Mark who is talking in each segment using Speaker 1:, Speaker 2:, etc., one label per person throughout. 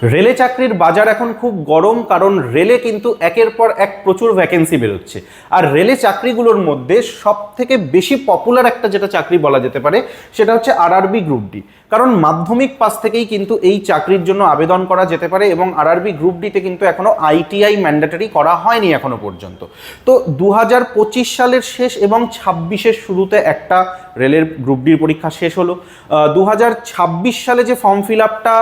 Speaker 1: রেলে চাকরির বাজার এখন খুব গরম, কারণ রেলে কিন্তু একের পর এক প্রচুর ভ্যাকেন্সি বেরোচ্ছে। আর রেলে চাকরিগুলোর মধ্যে সব থেকে বেশি পপুলার একটা যেটা চাকরি বলা যেতে পারে সেটা হচ্ছে আরআরবি গ্রুপ ডি। কারণ মাধ্যমিক পাস থেকেই কিন্তু এই চাকরির জন্য আবেদন করা যেতে পারে, এবং আরআরবি গ্রুপ ডিতে কিন্তু এখনো আইটিআই ম্যান্ডেটরি করা হয়নি এখনো পর্যন্ত। তো 2025 সালের শেষ এবং 26-এর শুরুতে একটা রেলের গ্রুপ ডির পরীক্ষা শেষ হলো। 2026 সালে যে ফর্ম ফিল আপটা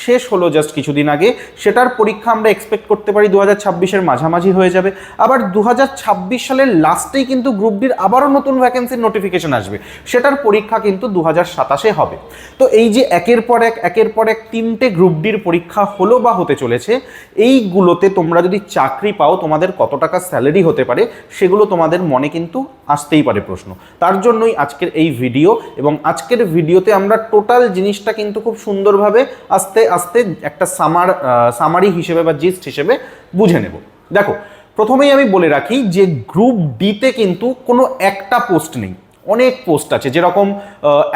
Speaker 1: শেষ হলো জাস্ট কিছুদিন আগে, সেটার পরীক্ষা আমরা এক্সপেক্ট করতে পারি 2026-এর মাঝামাঝি হয়ে যাবে। আবার 2026 সালের লাস্টেই কিন্তু গ্রুপ ডির আবারও নতুন ভ্যাকেন্সির নোটিফিকেশন আসবে, সেটার পরীক্ষা কিন্তু 2027-এ হবে। তো এই যে একের পর এক 3টে গ্রুপ ডির পরীক্ষা হলো বা হতে চলেছে, এইগুলোতে তোমরা যদি চাকরি পাও তোমাদের কত টাকা স্যালারি হতে পারে সেগুলো তোমাদের মনে কিন্তু আসতেই পারে প্রশ্ন। তার জন্যই আজকের এই ভিডিও, এবং আজকের ভিডিওতে আমরা টোটাল জিনিসটা কিন্তু খুব সুন্দরভাবে আস্তে আস্তে একটা সামারি হিসেবে বা জিস্ট হিসেবে বুঝে নেব। দেখো, প্রথমেই আমি বলে রাখি যে গ্রুপ ডিতে কিন্তু কোনো একটা পোস্ট নেই, অনেক পোস্ট আছে। যেরকম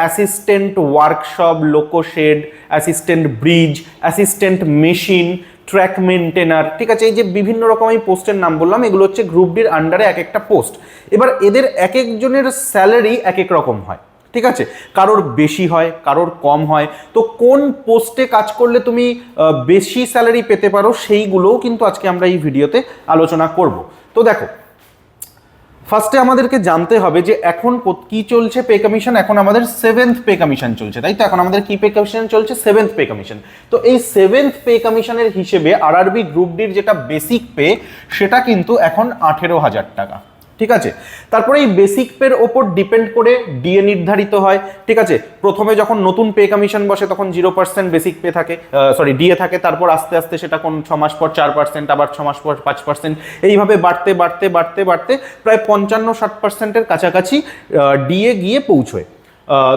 Speaker 1: assistant workshop, loco shed, assistant bridge, assistant machine, track maintainer, ঠিক আছে। এই যে বিভিন্ন রকম আমি পোস্টের নাম বললাম, এগুলো হচ্ছে গ্রুপ ডির আন্ডারে এক একটা পোস্ট। এবার এদের এক একজনের স্যালারি এক এক রকম হয়, ঠিক আছে। কারোর বেশি হয়, কারোর কম হয়। তো কোন পোস্টে কাজ করলে তুমি বেশি স্যালারি পেতে পারো সেইগুলোও কিন্তু আজকে আমরা এই ভিডিওতে আলোচনা করব। তো দেখো, ফার্স্টে আমাদেরকে জানতে হবে যে এখন কি চলছে পে কমিশন। এখন আমাদের 7th পে কমিশন চলছে, তাই তো। এখন আমাদের কি পে কমিশন চলছে? 7th pay commission. তো এই 7th পে কমিশনের হিসেবে আরআরবি গ্রুপ ডির যেটা বেসিক পে সেটা কিন্তু এখন 18,000 টাকা, ঠিক আছে। তারপরে এই বেসিক পের ওপর ডিপেন্ড করে ডিএ নির্ধারিত হয়, ঠিক আছে। প্রথমে যখন নতুন পে কমিশন বসে তখন 0% বেসিক পে থাকে, ডিএ থাকে। তারপর আস্তে আস্তে সেটা কোন 6 মাস পর 4%, আবার 6 মাস পর 5%, এইভাবে বাড়তে বাড়তে বাড়তে বাড়তে প্রায় 55-60%-এর কাছাকাছি ডিএ গিয়ে পৌঁছয়।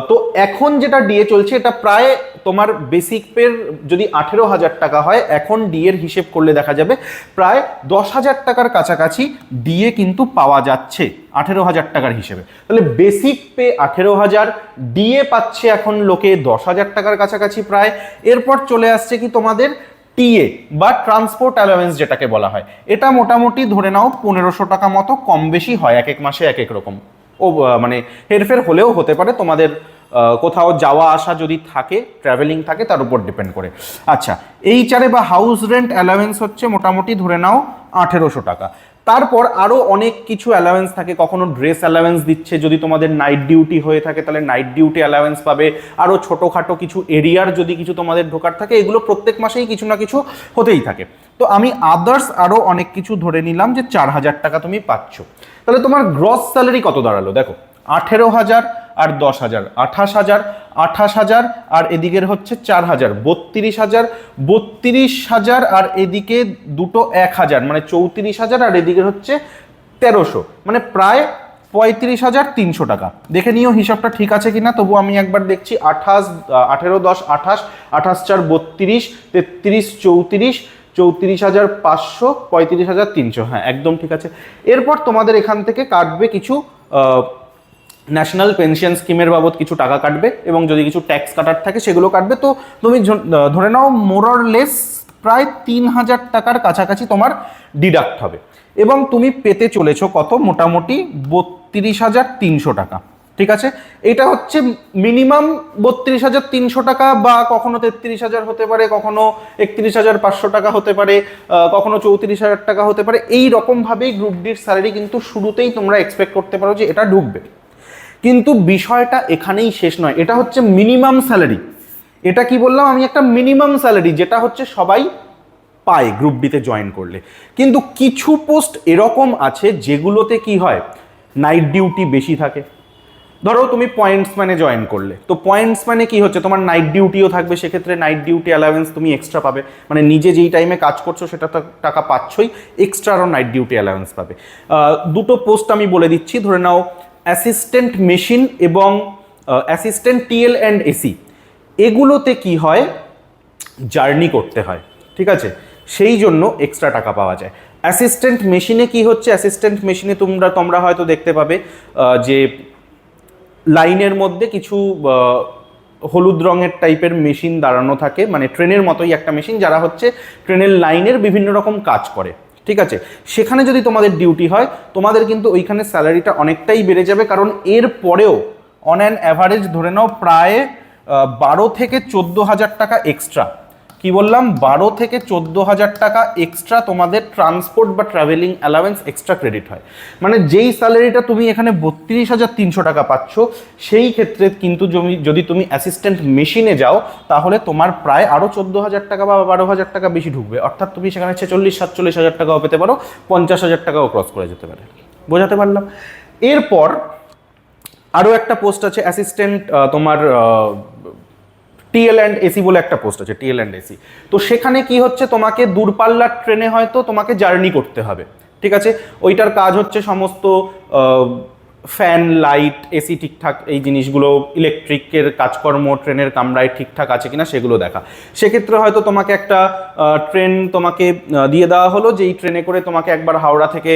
Speaker 1: তো এখন যেটা ডিএ চলছে এটা প্রায় তোমার বেসিক পের যদি 18,000 টাকা হয়, এখন ডিএর হিসেব করলে দেখা যাবে প্রায় 10,000 টাকার কাছাকাছি ডিএ কিন্তু পাওয়া যাচ্ছে 18,000 টাকার হিসেবে। তাহলে বেসিক পে 18,000, ডিএ পাচ্ছে এখন লোকে 10,000 টাকার কাছাকাছি প্রায়। এরপর চলে আসছে কি তোমাদের টিএ বা ট্রান্সপোর্ট অ্যালাওয়েন্স যেটাকে বলা হয়। এটা মোটামুটি ধরে নাও 1500 টাকা মতো কম বেশি হয়, এক এক মাসে এক এক রকম। ও মানে হেরফের হলেও হতে পারে, তোমাদের কোথাও যাওয়া আসা যদি থাকে, ট্রাভেলিং থাকে, তার উপর ডিপেন্ড করে। আচ্ছা, এইচআরএ বা হাউস রেন্ট অ্যালাওয়েন্স হচ্ছে মোটামুটি ধরে নাও 1800 টাকা। তারপর আরও অনেক কিছু অ্যালাওয়েন্স থাকে। কখনো ড্রেস অ্যালাওয়েন্স দিচ্ছে, যদি তোমাদের নাইট ডিউটি হয়ে থাকে তাহলে নাইট ডিউটি অ্যালাওয়েন্স পাবে। আরও ছোটোখাটো কিছু এরিয়ার যদি কিছু তোমাদের ঢোকার থাকে, এগুলো প্রত্যেক মাসেই কিছু না কিছু হতেই থাকে। তো আমি আদার্স আরও অনেক কিছু ধরে নিলাম যে 4,000 টাকা তুমি পাচ্ছ। তাহলে তোমার গ্রস স্যালারি কত দাঁড়ালো? দেখো, 18,000 আর 10,000 28,000, 28,000 আর এদিকের হচ্ছে 4,000 32,000, 32,000 আর এদিকে দুটো 1,000 মানে 34,000, আর এদিকের হচ্ছে 1300, মানে প্রায় 35,300 টাকা। দেখে নিও হিসাবটা ঠিক আছে কিনা। তবু আমি একবার দেখছি। 18, 10, 28, 28, 4, 32, 33, 34, 34,500, 35,300, হ্যাঁ একদম ঠিক আছে। এরপর তোমাদের এখান থেকে কাটবে কিছু ন্যাশনাল পেনশন স্কিমের বাবদ কিছু টাকা কাটবে, এবং যদি কিছু ট্যাক্স কাটার থাকে সেগুলো কাটবে। তো তুমি ধরে নাও মোর অর লেস প্রায় 3,000 টাকার কাছাকাছি তোমার ডিডাক্ট হবে, এবং তুমি পেতে চলেছো কত? মোটামুটি 32,300 টাকা, ঠিক আছে। এটা হচ্ছে মিনিমাম 32,300 টাকা, বা কখনো 33,000 হতে পারে, কখনো 31,500 টাকা হতে পারে, কখনো 34,000 টাকা হতে পারে। এই রকমভাবেই গ্রুপ ডির স্যালারি কিন্তু শুরুতেই তোমরা এক্সপেক্ট করতে পারো যে এটা ঢুকবে। কিন্তু বিষয়টা এখানেই শেষ নয়, এটা হচ্ছে মিনিমাম স্যালারি। এটা কি বললাম আমি? একটা মিনিমাম স্যালারি, যেটা হচ্ছে সবাই পায় গ্রুপ ডিতে জয়েন করলে। কিন্তু কিছু পোস্ট এরকম আছে যেগুলোতে কি হয়, নাইট ডিউটি বেশি থাকে। ধরো তুমি পয়েন্টসম্যানে জয়েন করলে, তো পয়েন্টসম্যানে কি হচ্ছে, তোমার নাইট ডিউটিও থাকবে, সেক্ষেত্রে নাইট ডিউটি অ্যালাওয়েন্স তুমি এক্সট্রা পাবে। মানে নিজে যেই টাইমে কাজ করছো সেটা তো টাকা পাচ্ছই, এক্সট্রা আরও নাইট ডিউটি অ্যালাওয়েন্স পাবে। দুটো পোস্ট আমি বলে দিচ্ছি। ধরে নাও অ্যাসিস্ট্যান্ট মেশিন এবং অ্যাসিস্ট্যান্ট টিএল অ্যান্ড এসি, এগুলোতে কি হয়, জার্নি করতে হয়, ঠিক আছে। সেই জন্য এক্সট্রা টাকা পাওয়া যায়। অ্যাসিস্ট্যান্ট মেশিনে কি হচ্ছে, অ্যাসিস্ট্যান্ট মেশিনে তোমরা হয়তো দেখতে পাবে যে লাইনের মধ্যে কিছু হলুদ রঙের টাইপের মেশিন দাঁড়ানো থাকে, মানে ট্রেনের মতোই একটা মেশিন, যারা হচ্ছে ট্রেনের লাইনের বিভিন্ন রকম কাজ করে, ঠিক আছে। সেখানে যদি তোমাদের ডিউটি হয়, তোমাদের কিন্তু ওইখানে স্যালারিটা অনেকটাই বেড়ে যাবে, কারণ এর পরেও অন অ্যান অ্যাভারেজ ধরে নাও প্রায় 12 থেকে 14 হাজার টাকা এক্সট্রা, কি বললাম, 12 থেকে 14 হাজার টাকা এক্সট্রা তোমাদের ট্রান্সপোর্ট বা ট্রাভেলিং অ্যালাওয়েন্স এক্সট্রা ক্রেডিট হয়। মানে যেই স্যালারিটা তুমি এখানে 32,300 টাকা পাচ্ছ, সেই ক্ষেত্রে কিন্তু যদি তুমি অ্যাসিস্ট্যান্ট মেশিনে যাও, তাহলে তোমার প্রায় আরও 14,000 টাকা বা 12,000 টাকা বেশি ঢুকবে। অর্থাৎ তুমি সেখানে 46-47 হাজার টাকাও পেতে পারো, 50,000 টাকাও ক্রস করে যেতে পারে। বোঝাতে পারলাম? এরপর আরও একটা পোস্ট আছে অ্যাসিস্ট্যান্ট, তোমার টিএল অ্যান্ড এসি বলে একটা পোস্ট আছে, টিএল অ্যান্ড এসি। তো সেখানে কি হচ্ছে, তোমাকে দূরপাল্লার ট্রেনে হয়তো তোমাকে জার্নি করতে হবে, ঠিক আছে। ওইটার কাজ হচ্ছে সমস্ত ফ্যান, লাইট, এসি ঠিকঠাক, এই জিনিসগুলো, ইলেকট্রিকের কাজকর্ম ট্রেনের কামরায় ঠিকঠাক আছে কিনা সেগুলো দেখা। সেক্ষেত্রে হয়তো তোমাকে একটা ট্রেন তোমাকে দিয়ে দেওয়া হলো, যে এই ট্রেনে করে তোমাকে একবার হাওড়া থেকে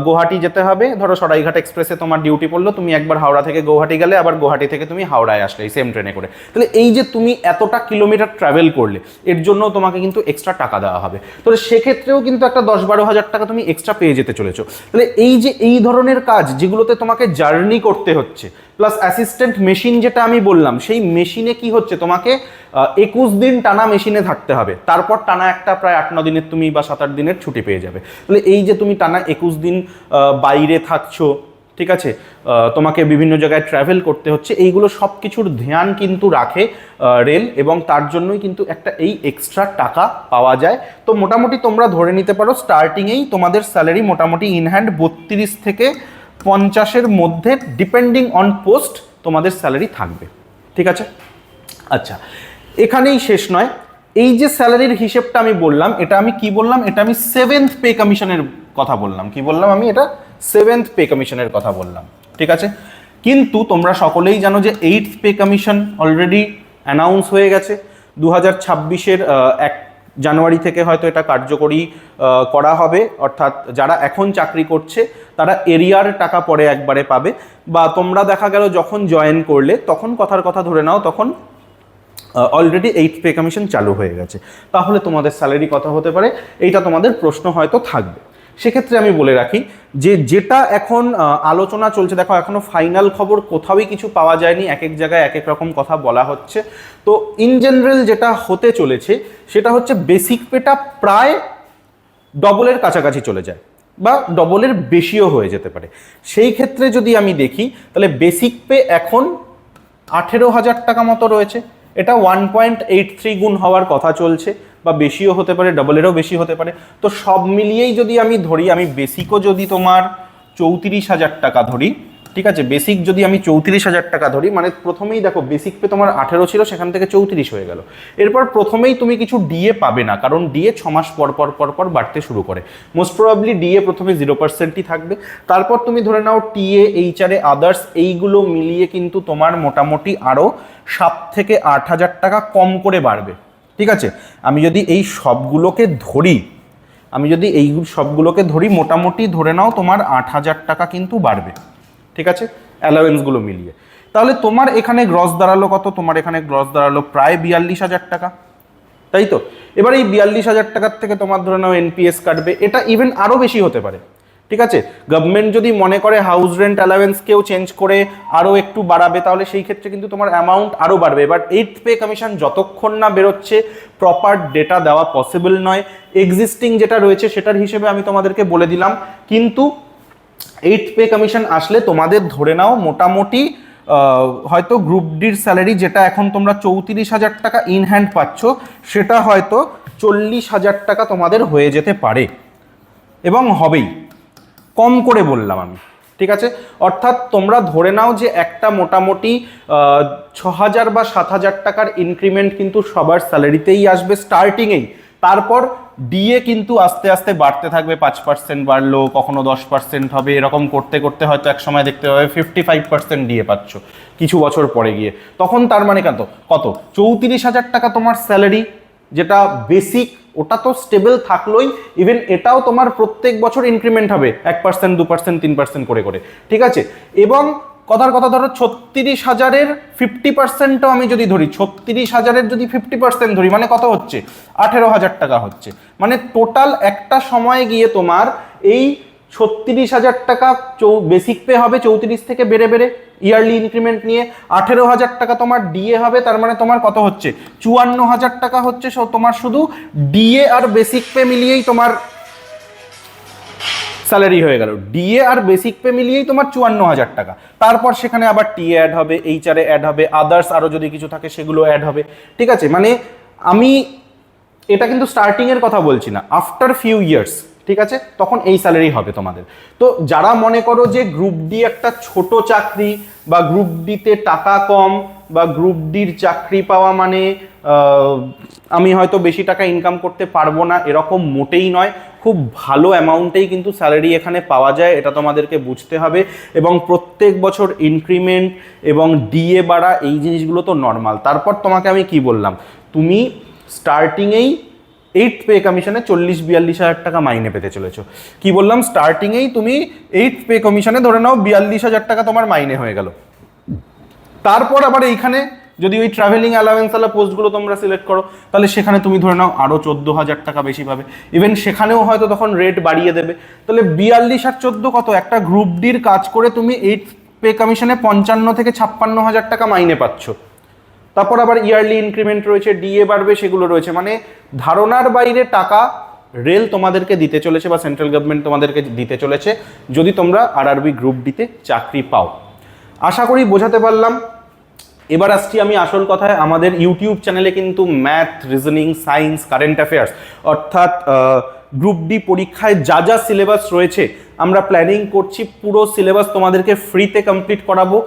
Speaker 1: গুয়াহাটি যেতে হবে। ধরো সরাইঘাট এক্সপ্রেসে তোমার ডিউটি পড়লো, তুমি একবার হাওড়া থেকে গুয়াহাটি গেলে, আবার গুয়াহাটি থেকে তুমি হাওড়ায় আসলে এই সেম ট্রেনে করে। তাহলে এই যে তুমি এতটা কিলোমিটার ট্রাভেল করলে, এর জন্য তোমাকে কিন্তু এক্সট্রা টাকা দেওয়া হবে। তো সেক্ষেত্রেও কিন্তু একটা 10-12 হাজার টাকা তুমি এক্সট্রা পেয়ে যেতে চলেছো। তাহলে এই যে এই ধরনের কাজ যেগুলোতে তোমাকে জার্নি করতে হচ্ছে, প্লাস অ্যাসিস্ট্যান্ট মেশিন যেটা আমি বললাম, সেই মেশিনে কি হচ্ছে, তোমাকে 21 দিন টানা মেশিনে থাকতে হবে, তারপর টানা একটা প্রায় 8-9 দিনের তুমি বা 7-8 দিনের ছুটি পেয়ে যাবে। তাহলে এই যে তুমি টানা 21 দিন বাইরে থাকছো, ঠিক আছে, তোমাকে বিভিন্ন জায়গায় ট্রাভেল করতে হচ্ছে, এইগুলো সব কিছুর ধ্যান কিন্তু রাখে রেল, এবং তার জন্যই কিন্তু একটা এই এক্সট্রা টাকা পাওয়া যায়। তো মোটামুটি তোমরা ধরে নিতে পারো স্টার্টিংয়েই তোমাদের স্যালারি মোটামুটি ইন হ্যান্ড 32 থেকে 50-এর মধ্যে, ডিপেন্ডিং অন পোস্ট, তোমাদের স্যালারি থাকবে, ঠিক আছে। আচ্ছা, এখানেই শেষ নয়। এই যে স্যালারির হিসেবটা আমি বললাম, এটা আমি কি বললাম, এটা আমি 7th পে কমিশনের কথা বললাম। কি বললাম আমি? এটা 7th পে কমিশনের কথা বললাম, ঠিক আছে। কিন্তু তোমরা সকলেই জানো যে 8th pay commission already announce হয়ে গেছে। 2026-এর 1 জানুয়ারি থেকে হয়তো এটা কার্যকরী করা হবে। অর্থাৎ যারা এখন চাকরি করছে তারা এরিয়ার টাকা পরে একবারে পাবে, বা তোমরা দেখা গেল যখন জয়েন করলে, তখন কথার কথা ধরে নাও, তখন অলরেডি 8th পে কমিশন চালু হয়ে গেছে। তাহলে তোমাদের স্যালারি কত হতে পারে, এইটা তোমাদের প্রশ্ন হয়তো থাকবে। সেক্ষেত্রে আমি বলে রাখি যে যেটা এখন আলোচনা চলছে, দেখো এখনো ফাইনাল খবর কোথাওই কিছু পাওয়া যায়নি, এক এক জায়গায় এক এক রকম কথা বলা হচ্ছে। তো ইন জেনারেল যেটা হতে চলেছে সেটা হচ্ছে বেসিক পেটা প্রায় ডবলের কাছাকাছি চলে যায়, বা ডবলের বেশিও হয়ে যেতে পারে। সেই ক্ষেত্রে যদি আমি দেখি, তাহলে বেসিক পে এখন 18,000 টাকা মতো রয়েছে। এটা 1.83 গুণ হওয়ার কথা চলছে, বা বেশিও হতে পারে, ডবলেরও বেশি হতে পারে। তো সব মিলিয়েই যদি আমি ধরি, আমি বেসিকও যদি তোমার 34,000 টাকা ধরি, ঠিক আছে, বেসিক যদি আমি 34,000 টাকা ধরি, মানে প্রথমেই দেখো বেসিক পে তোমার 18 ছিল, সেখান থেকে 34 হয়ে গেল। এরপর প্রথমেই তুমি কিছু ডিএ পাবে না, কারণ ডিএ 6 মাস পর পর পর পর বাড়তে শুরু করে। মোস্ট প্রবাবলি ডিএ প্রথমে 0%ই থাকবে। তারপর তুমি ধরে নাও টিএ, এইচআরএ, আদার্স, এইগুলো মিলিয়ে কিন্তু তোমার মোটামুটি আরও 7 থেকে 8,000 টাকা কম করে বাড়বে, ঠিক আছে। আমি যদি এই সবগুলোকে ধরি, মোটামুটি ধরে নাও তোমার 8,000 টাকা কিন্তু বাড়বে, ঠিক আছে, অ্যালাওয়েন্সগুলো মিলিয়ে। তাহলে তোমার এখানে গ্রস দাঁড়ালো কত? তোমার এখানে গ্রস দাঁড়ালো প্রায় 42,000 টাকা, তাই তো। এবার এই 42,000 টাকার থেকে তোমার ধরে নাও এনপিএস কাটবে, এটা ইভেন আরও বেশি হতে পারে, ঠিক আছে। গভর্নমেন্ট যদি মনে করে হাউস রেন্ট অ্যালাওয়েন্সকেও চেঞ্জ করে আরও একটু বাড়াবে, তাহলে সেই ক্ষেত্রে কিন্তু তোমার অ্যামাউন্ট আরও বাড়বে। এবার 8th পে কমিশন যতক্ষণ না বেরোচ্ছে, প্রপার ডেটা দেওয়া পসিবল নয়। এক্সিস্টিং যেটা রয়েছে সেটার হিসেবে আমি তোমাদেরকে বলে দিলাম, কিন্তু 8th পে কমিশন আসলে তোমাদের ধরে নাও মোটামুটি হয়তো গ্রুপ ডির স্যালারি যেটা এখন তোমরা 34,000 টাকা ইন হ্যান্ড পাচ্ছ, সেটা হয়তো 40,000 টাকা তোমাদের হয়ে যেতে পারে, এবং হবেই, কম করে বললাম আমি, ঠিক আছে। অর্থাৎ তোমরা ধরে নাও যে একটা মোটামুটি 6,000 বা 7,000 টাকার ইনক্রিমেন্ট কিন্তু সবার স্যালারিতেই আসবে স্টার্টিংয়েই। তারপর ডিএ কিন্তু আস্তে আস্তে বাড়তে থাকবে, 5% বাড়লো, কখনো 10% হবে, এরকম করতে করতে হয়তো এক সময় দেখতে পাবে 55% ডিএ পাচ্ছ কিছু বছর পরে গিয়ে। তখন তার মানে কত 34,000 টাকা তোমার স্যালারি, যেটা বেসিক, ওটা তো স্টেবল থাকলোই, ইভেন এটাও তোমার প্রত্যেক বছর ইনক্রিমেন্ট হবে 1%, 2%, 3% করে করে, ঠিক আছে। এবং কথার কথা ধরো 36,000-এর 50%ও আমি যদি ধরি, 36,000-এর যদি 50% ধরি মানে কত হচ্ছে, 18,000 টাকা হচ্ছে। মানে টোটাল একটা সময়ে গিয়ে তোমার এই 36,000 টাকা বেসিক পে হবে 34 থেকে বেড়ে বেড়ে ইয়ারলি ইনক্রিমেন্ট নিয়ে, 18,000 টাকা তোমার ডিএ হবে, তার মানে তোমার কত হচ্ছে, 54,000 টাকা হচ্ছে তোমার শুধু ডিএ আর বেসিক পে মিলিয়েই তোমার স্যালারি হয়ে গেল। ডিএ আর বেসিক পে মিলিয়েই তোমার 54,000 টাকা। তারপর সেখানে আবার টিএ অ্যাড হবে, এইচআরএ অ্যাড হবে, আদার্স আরও যদি কিছু থাকে সেগুলো অ্যাড হবে, ঠিক আছে। মানে আমি এটা কিন্তু স্টার্টিং এর কথা বলছি না, আফটার ফিউ ইয়ার্স, ঠিক আছে, তখন এই স্যালারি হবে তোমাদের। তো যারা মনে করো যে গ্রুপ ডি একটা ছোট চাকরি, বা গ্রুপ ডিতে টাকা কম, বা গ্রুপ ডির চাকরি পাওয়া মানে আমি হয়তো বেশি টাকা ইনকাম করতে পারবো না, এরকম মোটেই নয়। খুব ভালো অ্যামাউন্টেই কিন্তু স্যালারি এখানে পাওয়া যায়, এটা তোমাদেরকে বুঝতে হবে। এবং প্রত্যেক বছর ইনক্রিমেন্ট এবং ডিএ বাড়া এই জিনিসগুলো তো নর্মাল। তারপর তোমাকে আমি কি বললাম, তুমি স্টার্টিংয়েই 8th পে কমিশনে 40-42 হাজার টাকা মাইনে পেতে চলেছো। কি বললাম, স্টার্টিংয়েই তুমি 8th পে কমিশনে ধরে নাও 42,000 টাকা তোমার মাইনে হয়ে গেল। তারপর আবার এইখানে যদি ওই ট্রাভেলিং অ্যালাওয়েন্স ওয়ালা পোস্টগুলো তোমরা সিলেক্ট করো, তাহলে সেখানে তুমি ধরে নাও আরও 14,000 টাকা বেশি পাবে। ইভেন সেখানেও হয়তো তখন রেট বাড়িয়ে দেবে। তাহলে 42 আর 14 কত, একটা গ্রুপ ডির কাজ করে তুমি 8th পে কমিশনে 55 থেকে 56,000 টাকা মাইনে পাচ্ছ। তারপর আবার ইয়ারলি ইনক্রিমেন্ট রয়েছে, ডিএ বাড়বে, সেগুলো রয়েছে। মানে ধারণার বাইরে টাকা রেল তোমাদেরকে দিতে চলেছে, বা সেন্ট্রাল গভর্নমেন্ট তোমাদেরকে দিতে চলেছে, যদি তোমরা আরআরবি গ্রুপ ডিতে চাকরি পাও। আশা করি বোঝাতে পারলাম। এবার আসছি আমি আসল কথায়। আমাদের ইউটিউব চ্যানেলে কিন্তু math, reasoning, science, current affairs, অর্থাৎ গ্রুপ ডি পরীক্ষায় যা যা সিলেবাস রয়েছে আমরা প্ল্যানিং করছি পুরো সিলেবাস তোমাদেরকে ফ্রিতে কমপ্লিট করাবো।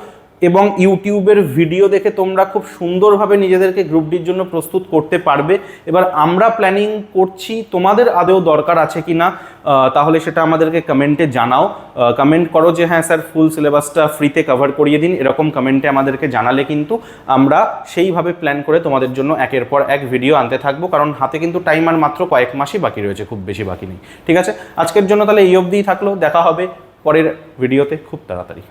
Speaker 1: এবং ইউটিউবের ভিডিও দেখে তোমরা খুব সুন্দরভাবে নিজেদেরকে গ্রুপ ডির জন্য প্রস্তুত করতে পারবে। এবার আমরা প্ল্যানিং করছি, তোমাদের আদৌ দরকার আছে কি না, তাহলে সেটা আমাদেরকে কমেন্টে জানাও। কমেন্ট করো যে হ্যাঁ স্যার ফুল সিলেবাসটা ফ্রিতে কভার করিয়ে দিন, এরকম কমেন্টে আমাদেরকে জানালে কিন্তু আমরা সেইভাবে প্ল্যান করে তোমাদের জন্য একের পর এক ভিডিও আনতে থাকবো। কারণ হাতে কিন্তু টাইম আর মাত্র কয়েক মাসই বাকি রয়েছে, খুব বেশি বাকি নেই। ঠিক আছে, আজকের জন্য তাহলে এই অবধিই থাকলো। দেখা হবে পরের ভিডিওতে খুব তাড়াতাড়ি।